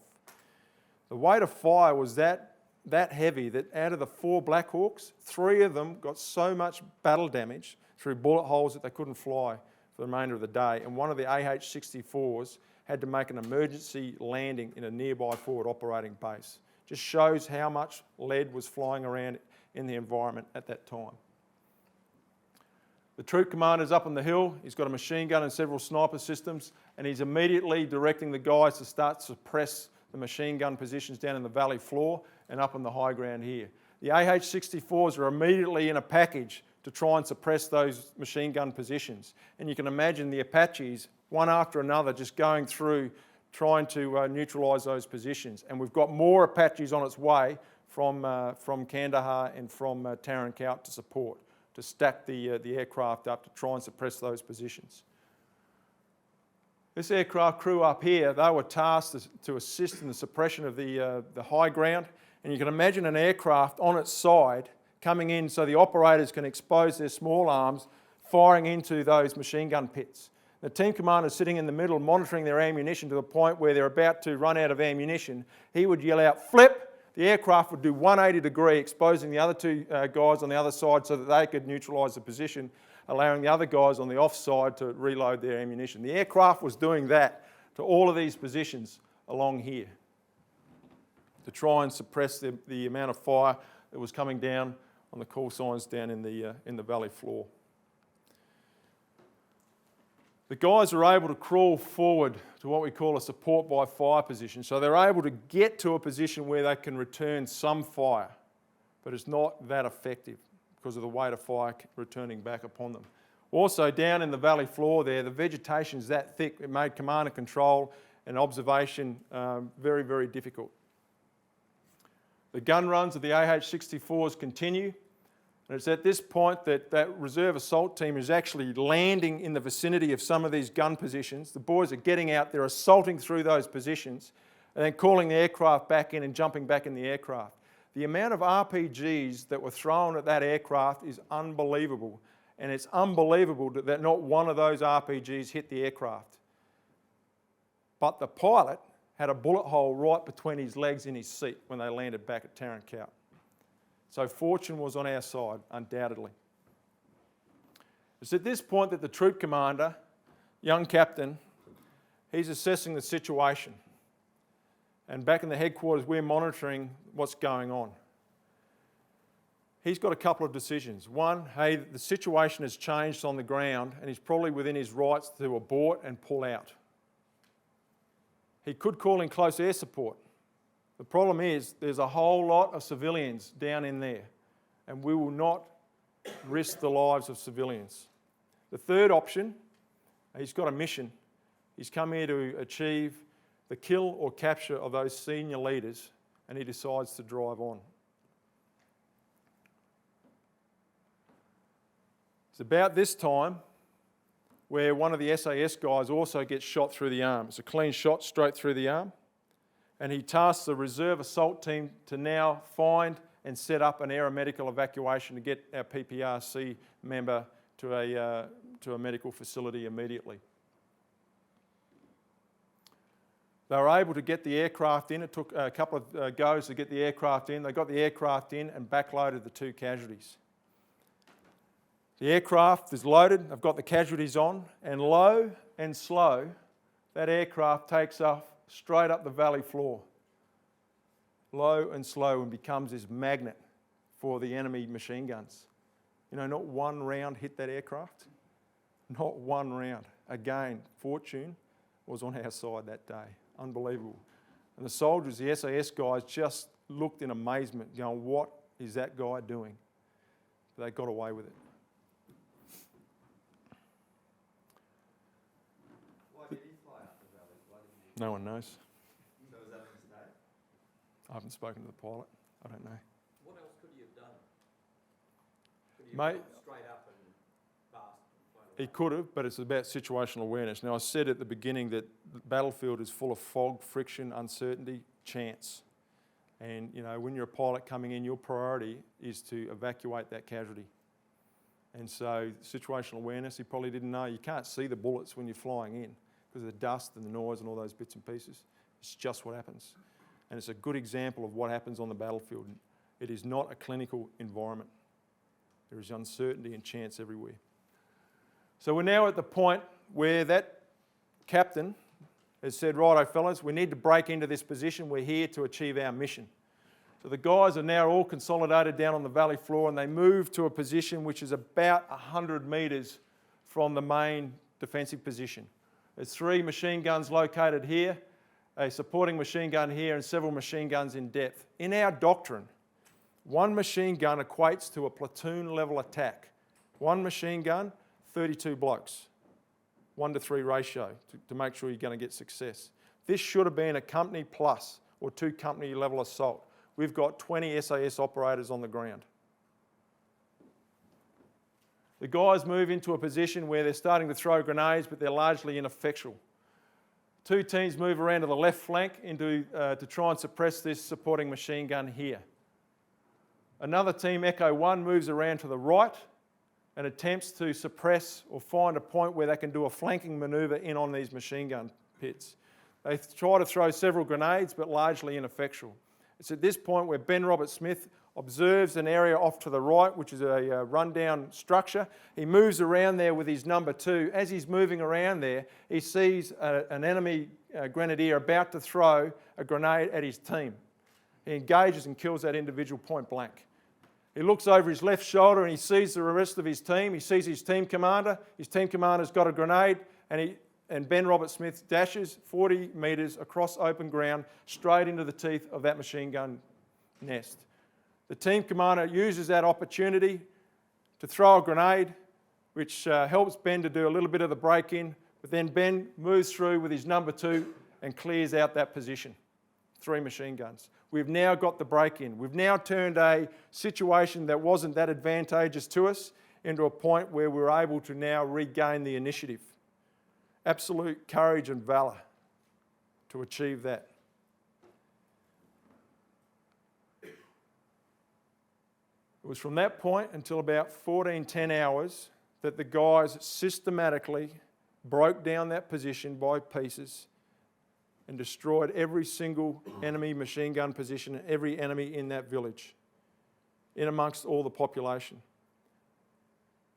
The weight of fire was that heavy that out of the 4 Black Hawks, 3 of them got so much battle damage through bullet holes that they couldn't fly for the remainder of the day, and one of the AH-64s had to make an emergency landing in a nearby forward operating base. Just shows how much lead was flying around in the environment at that time. The troop commander's up on the hill. He's got a machine gun and several sniper systems, and he's immediately directing the guys to start to suppress the machine gun positions down in the valley floor and up on the high ground here. The AH-64s are immediately in a package to try and suppress those machine gun positions. And you can imagine the Apaches, one after another, just going through trying to neutralise those positions. And we've got more Apaches on its way from Kandahar and from Tarin Kowt to support, to stack the aircraft up to try and suppress those positions. This aircraft crew up here, they were tasked to assist in the suppression of the high ground. And you can imagine an aircraft on its side coming in so the operators can expose their small arms, firing into those machine gun pits. The team commander is sitting in the middle monitoring their ammunition to the point where they're about to run out of ammunition. He would yell out, "Flip!" The aircraft would do 180 degree, exposing the other 2 guys on the other side so that they could neutralise the position, allowing the other guys on the off side to reload their ammunition. The aircraft was doing that to all of these positions along here to try and suppress the amount of fire that was coming down on the call signs down in the valley floor. the guys are able to crawl forward to what we call a support by fire position. So they're able to get to a position where they can return some fire, but it's not that effective because of the weight of fire returning back upon them. Also, down in the valley floor there, the vegetation is that thick, it made command and control and observation very, very difficult. The gun runs of the AH-64s continue, and it's at this point that that reserve assault team is actually landing in the vicinity of some of these gun positions. The boys are getting out, they're assaulting through those positions, and then calling the aircraft back in and jumping back in the aircraft. The amount of RPGs that were thrown at that aircraft is unbelievable, and it's unbelievable that not one of those RPGs hit the aircraft. But the pilot had a bullet hole right between his legs in his seat when they landed back at Tarankout. So fortune was on our side, undoubtedly. It's at this point that the troop commander, young captain, he's assessing the situation. And back in the headquarters, we're monitoring what's going on. He's got a couple of decisions. One, hey, the situation has changed on the ground and he's probably within his rights to abort and pull out. He could call in close air support. The problem is there's a whole lot of civilians down in there, and we will not risk the lives of civilians. The third option, he's got a mission. He's come here to achieve the kill or capture of those senior leaders, and he decides to drive on. It's about this time where one of the SAS guys also gets shot through the arm. It's a clean shot straight through the arm. And he tasks the reserve assault team to now find and set up an aeromedical evacuation to get our PPRC member to a medical facility immediately. They were able to get the aircraft in. It took a couple of goes to get the aircraft in. They got the aircraft in and backloaded the 2 casualties. The aircraft is loaded, I've got the casualties on, and low and slow, that aircraft takes off straight up the valley floor. Low and slow, and becomes this magnet for the enemy machine guns. You know, not one round hit that aircraft. Not one round. Again, fortune was on our side that day. Unbelievable. And the soldiers, the SAS guys, just looked in amazement, going, what is that guy doing? But they got away with it. No one knows. So is that a mistake? I haven't spoken to the pilot. I don't know. What else could he have done? Could he Mate, have gone straight up and fast? He could have, but it's about situational awareness. Now, I said at the beginning that the battlefield is full of fog, friction, uncertainty, chance. And, you know, when you're a pilot coming in, your priority is to evacuate that casualty. And so situational awareness, he probably didn't know. You can't see the bullets when you're flying in because of the dust and the noise and all those bits and pieces. It's just what happens. And it's a good example of what happens on the battlefield. It is not a clinical environment. There is uncertainty and chance everywhere. So we're now at the point where that captain has said, righto fellas, we need to break into this position. We're here to achieve our mission. So the guys are now all consolidated down on the valley floor, and they move to a position which is about 100 metres from the main defensive position. There's 3 machine guns located here, a supporting machine gun here, and several machine guns in depth. In our doctrine, 1 machine gun equates to a platoon level attack. 1 machine gun, 32 blokes. 1-to-3 ratio to make sure you're going to get success. This should have been a company plus or 2 company level assault. We've got 20 SAS operators on the ground. The guys move into a position where they're starting to throw grenades, but they're largely ineffectual. 2 teams move around to the left flank to try and suppress this supporting machine gun here. Another team, Echo 1, moves around to the right and attempts to suppress or find a point where they can do a flanking manoeuvre in on these machine gun pits. They try to throw several grenades, but largely ineffectual. It's at this point where Ben Robert Smith observes an area off to the right, which is a rundown structure. He moves around there with his number 2. As he's moving around there, he sees an enemy grenadier about to throw a grenade at his team. He engages and kills that individual point blank. He looks over his left shoulder and he sees the rest of his team. He sees his team commander. His team commander's got a grenade and Ben Robert Smith dashes 40 metres across open ground straight into the teeth of that machine gun nest. The team commander uses that opportunity to throw a grenade, which helps Ben to do a little bit of the break-in, but then Ben moves through with his number 2 and clears out that position. 3 machine guns. We've now got the break-in. We've now turned a situation that wasn't that advantageous to us into a point where we're able to now regain the initiative. Absolute courage and valour to achieve that. It was from that point until about 10 hours that the guys systematically broke down that position by pieces and destroyed every single enemy machine gun position and every enemy in that village, in amongst all the population.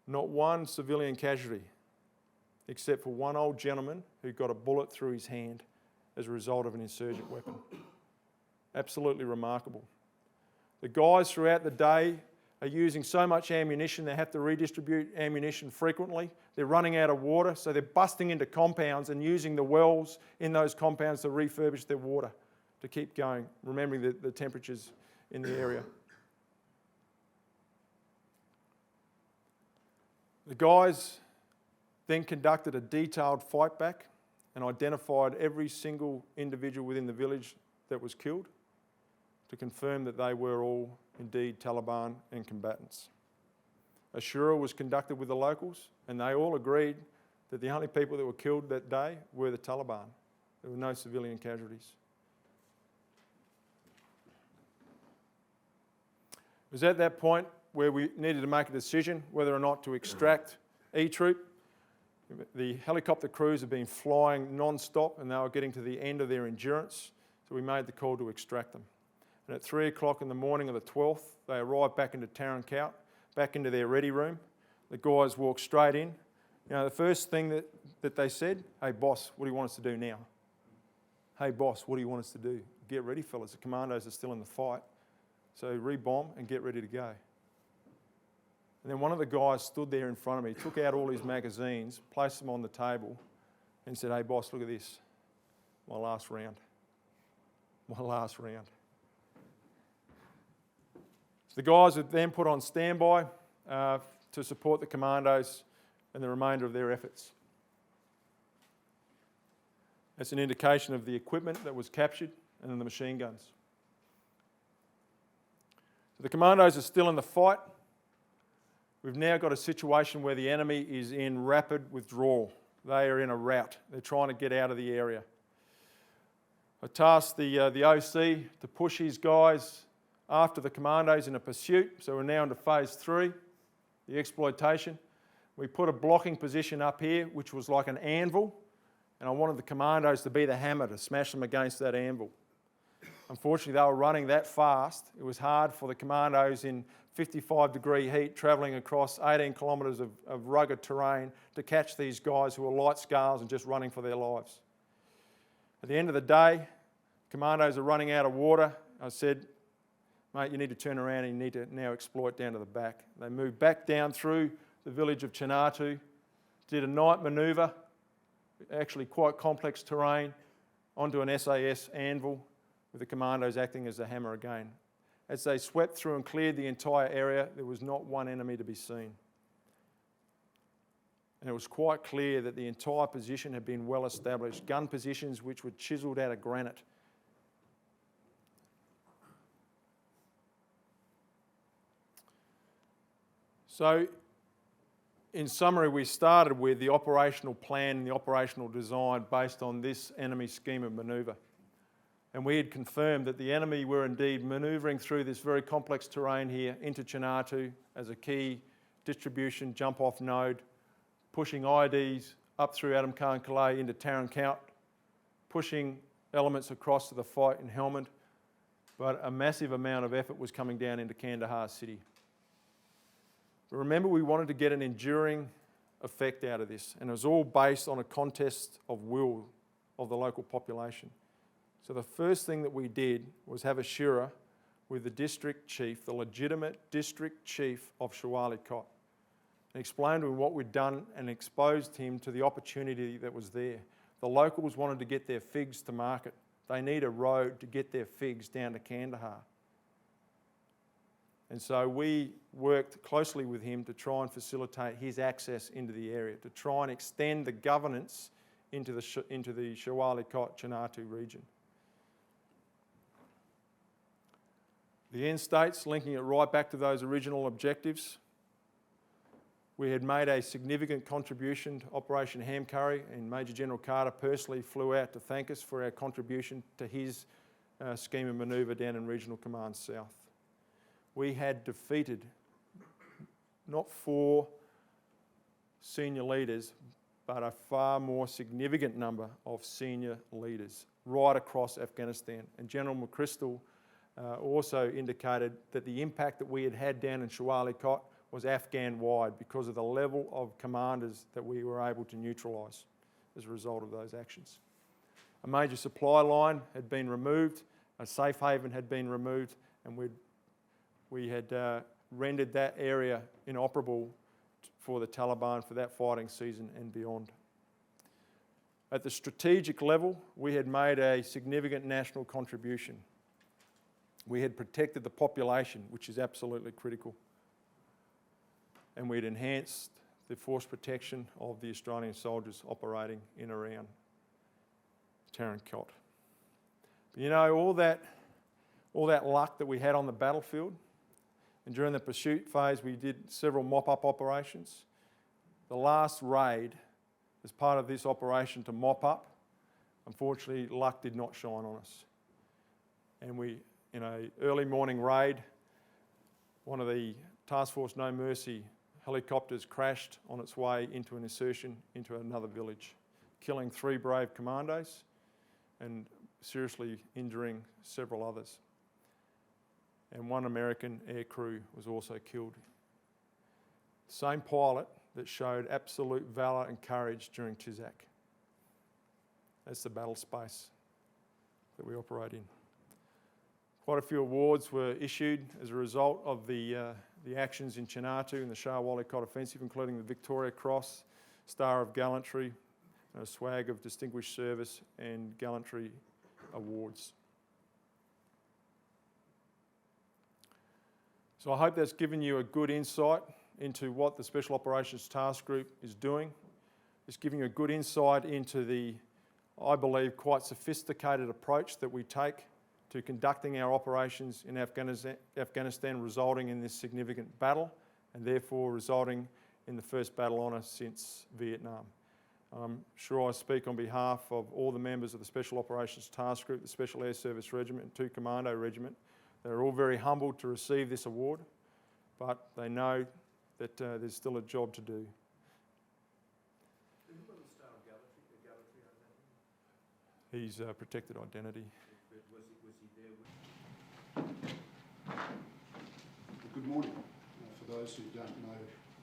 Not one civilian casualty, except for one old gentleman who got a bullet through his hand as a result of an insurgent weapon. Absolutely remarkable. The guys throughout the day are using so much ammunition they have to redistribute ammunition frequently. They're running out of water, so they're busting into compounds and using the wells in those compounds to refurbish their water to keep going, remembering the temperatures in the area. The guys then conducted a detailed fight back and identified every single individual within the village that was killed to confirm that they were all indeed Taliban and combatants. A shura was conducted with the locals and they all agreed that the only people that were killed that day were the Taliban. There were no civilian casualties. It was at that point where we needed to make a decision whether or not to extract E-Troop. The helicopter crews had been flying non-stop and they were getting to the end of their endurance, so we made the call to extract them. And at 3 o'clock in the morning of the 12th, they arrived back into Tarankout, back into their ready room. The guys walked straight in. You know, the first thing that they said, "Hey boss, what do you want us to do now?" "Hey boss, what do you want us to do?" "Get ready, fellas, the commandos are still in the fight. So re-bomb and get ready to go." And then one of the guys stood there in front of me, took out all his magazines, placed them on the table and said, "Hey boss, look at this. My last round. My last round." So the guys were then put on standby to support the commandos and the remainder of their efforts. That's an indication of the equipment that was captured and then the machine guns. So the commandos are still in the fight. We've now got a situation where the enemy is in rapid withdrawal. They are in a rout. They're trying to get out of the area. I tasked the OC to push his guys after the commandos in a pursuit. So we're now into phase 3, the exploitation. We put a blocking position up here, which was like an anvil, and I wanted the commandos to be the hammer to smash them against that anvil. Unfortunately, they were running that fast. It was hard for the commandos in 55-degree heat, travelling across 18 kilometres of rugged terrain to catch these guys who were light scales and just running for their lives. At the end of the day, commandos are running out of water. I said, "Mate, you need to turn around and you need to now exploit down to the back." They moved back down through the village of Chinatu, did a night manoeuvre, actually quite complex terrain, onto an SAS anvil with the commandos acting as the hammer again. As they swept through and cleared the entire area, there was not one enemy to be seen. And it was quite clear that the entire position had been well established, gun positions which were chiselled out of granite. So, in summary, we started with the operational plan and the operational design based on this enemy scheme of manoeuvre. And we had confirmed that the enemy were indeed manoeuvring through this very complex terrain here into Chinatu as a key distribution jump-off node, pushing IDs up through Adam Khan Calais into Tarankout, pushing elements across to the fight in Helmand, but a massive amount of effort was coming down into Kandahar city. But remember, we wanted to get an enduring effect out of this, and it was all based on a contest of will of the local population. So the first thing that we did was have a shura with the district chief, the legitimate district chief of Shah Wali Kot. and explained to him what we'd done and exposed him to the opportunity that was there. The locals wanted to get their figs to market. They need a road to get their figs down to Kandahar. And so we worked closely with him to try and facilitate his access into the area, to try and extend the governance into the Shah Wali Kot Chinatu region. The end states, linking it right back to those original objectives, we had made a significant contribution to Operation Ham Curry, and Major General Carter personally flew out to thank us for our contribution to his scheme of manoeuvre down in Regional Command South. We had defeated not 4 senior leaders, but a far more significant number of senior leaders right across Afghanistan. And General McChrystal also indicated that the impact that we had down in Shah Wali Kot was Afghan-wide because of the level of commanders that we were able to neutralise as a result of those actions. A major supply line had been removed, a safe haven had been removed, and we had rendered that area inoperable for the Taliban for that fighting season and beyond. At the strategic level, we had made a significant national contribution. We had protected the population, which is absolutely critical. And we'd enhanced the force protection of the Australian soldiers operating in around Tarin Kot. But you know, all that luck that we had on the battlefield, and during the pursuit phase we did several mop-up operations. The last raid, as part of this operation to mop up, unfortunately luck did not shine on us. And we, in an early morning raid, one of the Task Force No Mercy helicopters crashed on its way into an insertion into another village, killing 3 brave commandos and seriously injuring several others. And 1 American aircrew was also killed. Same pilot that showed absolute valour and courage during Chizak. That's the battle space that we operate in. Quite a few awards were issued as a result of the actions in Chinatu and the Shah Wali Kot offensive, including the Victoria Cross, Star of Gallantry, a Swag of Distinguished Service and Gallantry awards. So I hope that's given you a good insight into what the Special Operations Task Group is doing. It's giving you a good insight into the, I believe, quite sophisticated approach that we take to conducting our operations in Afghanistan, resulting in this significant battle and therefore resulting in the first battle honour since Vietnam. I'm sure I speak on behalf of all the members of the Special Operations Task Group, the Special Air Service Regiment and 2 Commando Regiment. They're all very humbled to receive this award, but they know that there's still a job to do. He's protected identity. Good morning. For those who don't know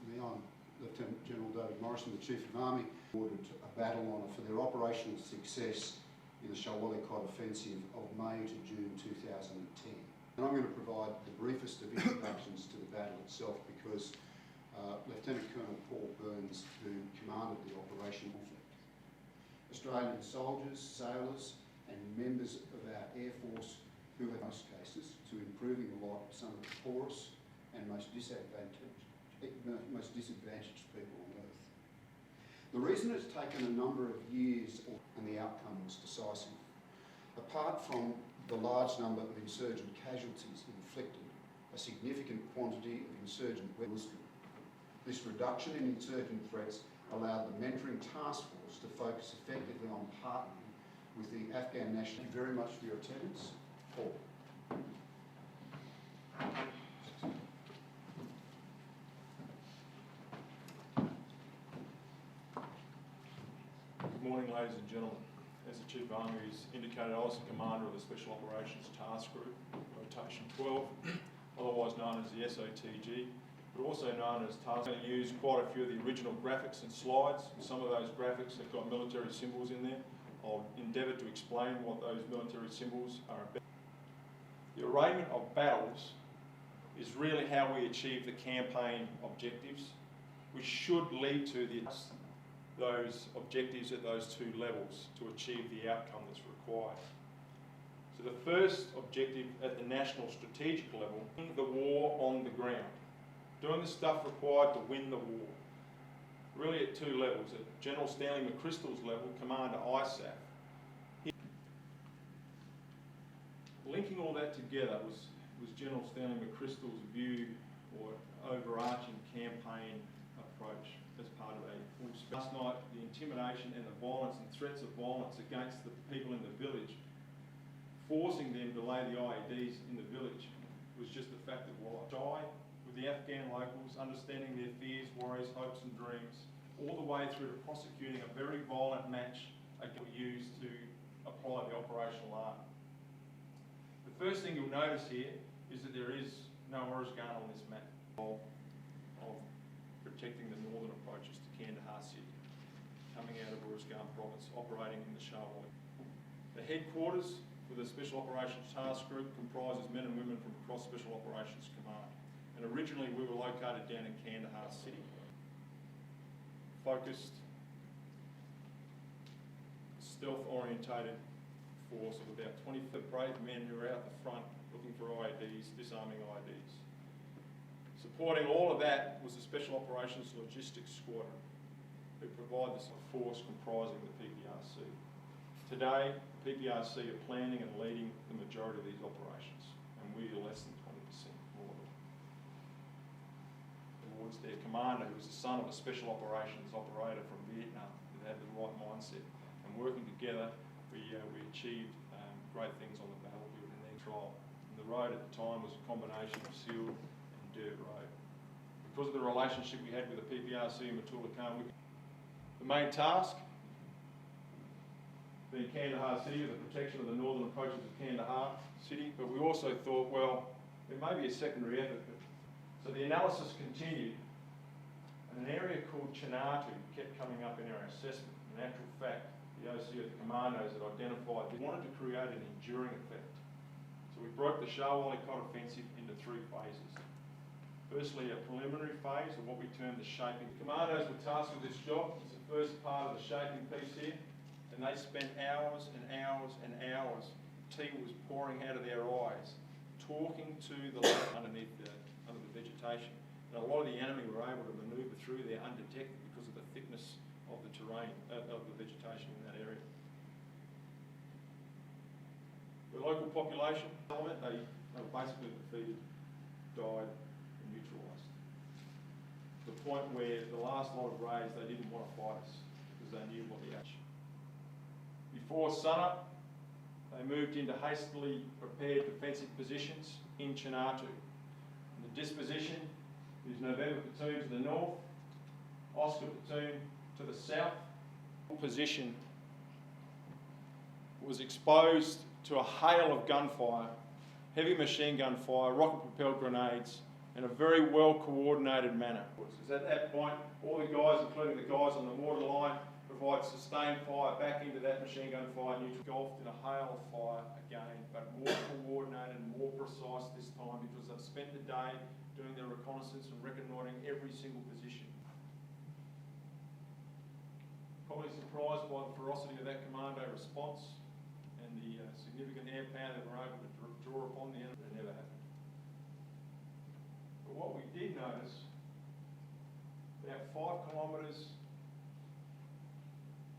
me, I'm Lieutenant General David Morrison, the Chief of Army, awarded a battle honour for their operational success in the Shah Wali Kot offensive of May to June 2010. And I'm going to provide the briefest of introductions to the battle itself because Lieutenant Colonel Paul Burns, who commanded the operation, Australian soldiers, sailors and members of our Air Force who in most cases to improving the life of some of the poorest and most disadvantaged people on earth. The reason it's taken a number of years and the outcome was decisive. Apart from the large number of insurgent casualties inflicted, a significant quantity of insurgent weapons. This reduction in insurgent threats allowed the mentoring task force to focus effectively on partnering with the Afghan national. Thank you very much for your attendance. Paul. Good morning, ladies and gentlemen. As the Chief of Army has indicated, I was the Commander of the Special Operations Task Group, Rotation 12, otherwise known as the SOTG, but also known as Task. I'm going to use quite a few of the original graphics and slides. Some of those graphics have got military symbols in there. I'll endeavour to explain what those military symbols are about. The arraignment of battles is really how we achieve the campaign objectives which should lead to those objectives at those two levels to achieve the outcome that's required. So the first objective at the national strategic level, the war on the ground. Doing the stuff required to win the war. Really at two levels, at General Stanley McChrystal's level, Commander ISAF. Linking all that together was General Stanley McChrystal's view or overarching campaign approach as part of a full spectrum. Last night, the intimidation and the violence and threats of violence against the people in the village, forcing them to lay the IEDs in the village, was just a fact of life. Die with the Afghan locals, understanding their fears, worries, hopes and dreams, all the way through to prosecuting a very violent match used to apply the operational art. The first thing you'll notice here is that there is no Morrison gun on this map of protecting the northern approaches to Kandahar city, coming out of Morrison province, operating in the Shah Wali. The headquarters for the Special Operations Task Group comprises men and women from across Special Operations Command. And originally we were located down in Kandahar city. Focused, stealth-orientated force of about 20 brave men who are out the front looking for IEDs, disarming IEDs. Supporting all of that was the Special Operations Logistics Squadron, who provide this force comprising the PPRC. Today, the PPRC are planning and leading the majority of these operations, and we are less than 20% more than. Towards their commander, who was the son of a Special Operations operator from Vietnam, who had the right mindset, and working together, we achieved great things on the battlefield in their trial. And the road at the time was a combination of sealed and dirt road. Because of the relationship we had with the PPRC and Matula Khan, the main task being Kandahar city, the protection of the northern approaches of Kandahar city, but we also thought, well, there may be a secondary effort. So the analysis continued, and an area called Chinatu kept coming up in our assessment. In actual fact, the OC of the Commandos had identified they wanted to create an enduring effect. So we broke the Shah Wali Kot offensive into three phases. Firstly, a preliminary phase, or what we term the shaping. The Commandos were tasked with this job. It's the first part of the shaping piece here, and they spent hours and hours and hours. Tea was pouring out of their eyes, talking to the underneath under the vegetation. And a lot of the enemy were able to manoeuvre through there undetected because of the thickness of the terrain, of the vegetation in that area. The local population element, they were basically defeated, died, and neutralised. To the point where the last lot of raids, they didn't want to fight us because they knew what the action. Before sunup, they moved into hastily prepared defensive positions in Chinatu. And the disposition is November platoon to the north, Oscar platoon to the south. Position was exposed to a hail of gunfire, heavy machine gun fire, rocket-propelled grenades, in a very well-coordinated manner. At that point, all the guys, including the guys on the waterline, provide sustained fire back into that machine gun fire, engulfed in a hail of fire again, but more coordinated and more precise this time because they've spent the day doing their reconnaissance and reconnoitring every single position. Probably surprised by the ferocity of that commando response and the significant air power that we're able to draw upon the enemy. It never happened. But what we did notice, about 5 kilometres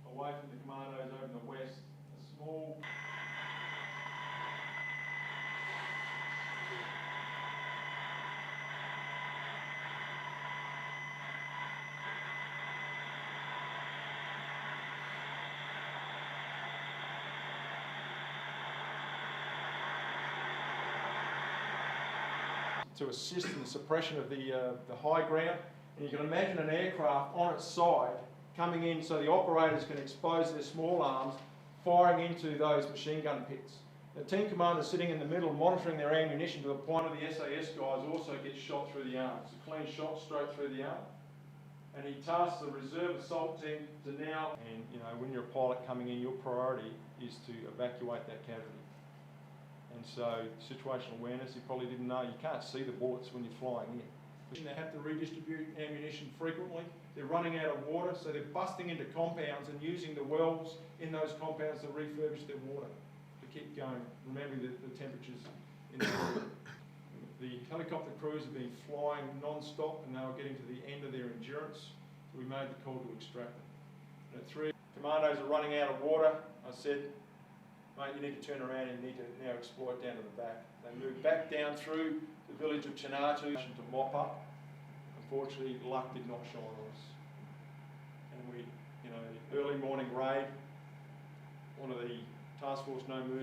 away from the commandos over in the west, a small to assist in the suppression of the high ground. And you can imagine an aircraft on its side coming in so the operators can expose their small arms, firing into those machine gun pits. The team commander sitting in the middle monitoring their ammunition to the point of the SAS guys also gets shot through the arm. It's a clean shot straight through the arm. And he tasks the reserve assault team to now, and you know, when you're a pilot coming in, your priority is to evacuate that casualty. And so situational awareness, you probably didn't know, you can't see the bullets when you're flying in. They have to redistribute ammunition frequently. They're running out of water, so they're busting into compounds and using the wells in those compounds to refurbish their water to keep going, remembering the temperatures in the area. The helicopter crews have been flying non-stop and they were getting to the end of their endurance, so we made the call to extract them. And at 3, commandos are running out of water. I said, mate, you need to turn around and you need to now exploit down to the back. They moved back down through the village of Chinatu to mop up. Unfortunately, luck did not shine on us. And we, early morning raid, one of the task force no move